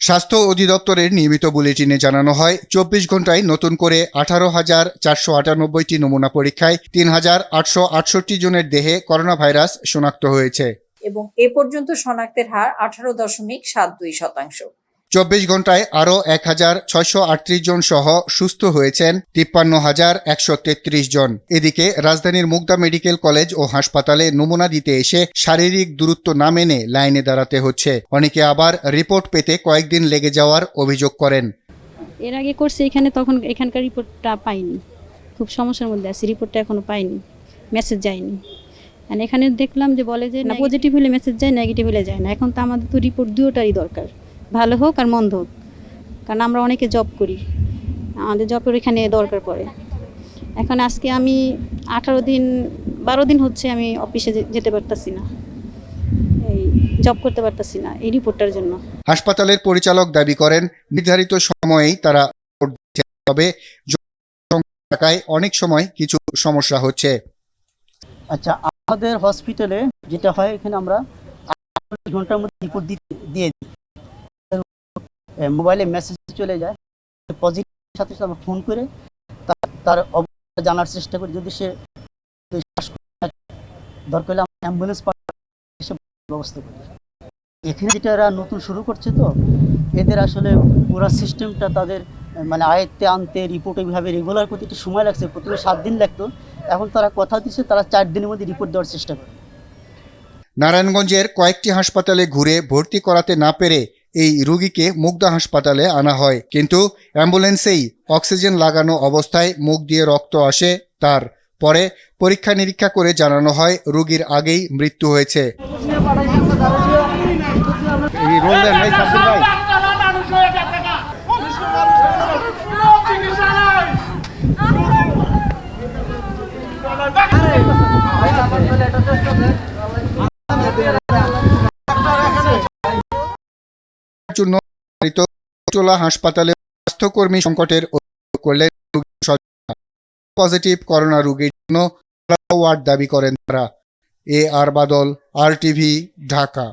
স্বাস্থ্য অধিদপ্তরের নিয়মিত বুলেটিনে জানানো হয় ২৪ ঘন্টায় নতুন করে ১৮,৪৯৮টি নমুনা পরীক্ষায় ৩,৮৬৮ জনের দেহে করোনা ভাইরাস শনাক্ত হয়েছে এবং এ পর্যন্ত শনাক্তের হার ১৮.৭২%। ২৪ ঘন্টায় আরও ১,৬৩৮ জন সহ সুস্থ হয়েছেন ৫৩,১৩৩ জন। এদিকে রাজধানীর মুগদা মেডিকেল কলেজ ও হাসপাতালে নমুনা দিতে এসে শারীরিক দূরত্ব না মেনে লাইনে দাঁড়াতে হচ্ছে। অনেকে আবার রিপোর্ট পেতে কয়েকদিন লেগে যাওয়ার অভিযোগ করেন। এর আগে করছে এখানে, তখন এখানকার রিপোর্টটা পাইনি, খুব সমস্যার মধ্যে আছি, রিপোর্টটা এখনো পাইনি, মেসেজ যায়নি। আর এখানে দেখলাম যে বলে যে না, পজিটিভ হলে মেসেজ যায়, নেগেটিভ হলে যায় না। এখন তো আমাদের তো রিপোর্ট দুটোটারই দরকার, ভালো হোক আর মন্দ হোক, কারণ আমরা অনেকে জব করি, আমাদের জবের এখানে দরকার পড়ে। এখন আজকে আমি 12 দিন হচ্ছে আমি অফিসে যেতে পারতাছি না, এই জব করতে পারতাছি না এই রিপোর্টটার জন্য। হাসপাতালের পরিচালক দাবি করেন নির্ধারিত সময়েই তারা রিপোর্ট দিচ্ছে, তবে টাকায় অনেক সময় কিছু সমস্যা হচ্ছে। আচ্ছা, আমাদের হসপিটালে যেটা হয়, এখানে আমরা 48 ঘন্টার মধ্যে রিপোর্ট দিয়ে দিই। মোবাইলে মেসেজ চলে যায়, পজিটিভ সাথে সাথে আমরা ফোন করে তার অবস্থা জানার চেষ্টা করি। যদি সে দরকার হলে আমরা অ্যাম্বুলেন্স ব্যবস্থা করি। এখানে যেটা এরা নতুন শুরু করছে, তো এদের আসলে পুরো সিস্টেমটা তাদের মানে আয়ত্তে আনতে, রিপোর্ট এইভাবে রেগুলার করতে একটু সময় লাগছে। প্রথমে 7 দিন লাগতো, এখন তারা কথা দিচ্ছে তারা 4 দিনের মধ্যে রিপোর্ট দেওয়ার চেষ্টা করে। নারায়ণগঞ্জের কয়েকটি হাসপাতালে ঘুরে ভর্তি করাতে না পেরে এই রোগীকে মুগদা হাসপাতালে আনা হয়, কিন্তু অ্যাম্বুলেন্সেই অক্সিজেন লাগানো অবস্থায় মুখ দিয়ে রক্ত আসে তার। পরে পরীক্ষা নিরীক্ষা করে জানানো হয় রোগীর আগেই মৃত্যু হয়েছে। জন্য হাসপাতালে স্বাস্থ্যকর্মী সংকটের অভিযোগ করলেন পজিটিভ করোনা রোগীর জন্য ওয়ার্ড দাবি করেন তারা। আর বাদল, RTV, ঢাকা।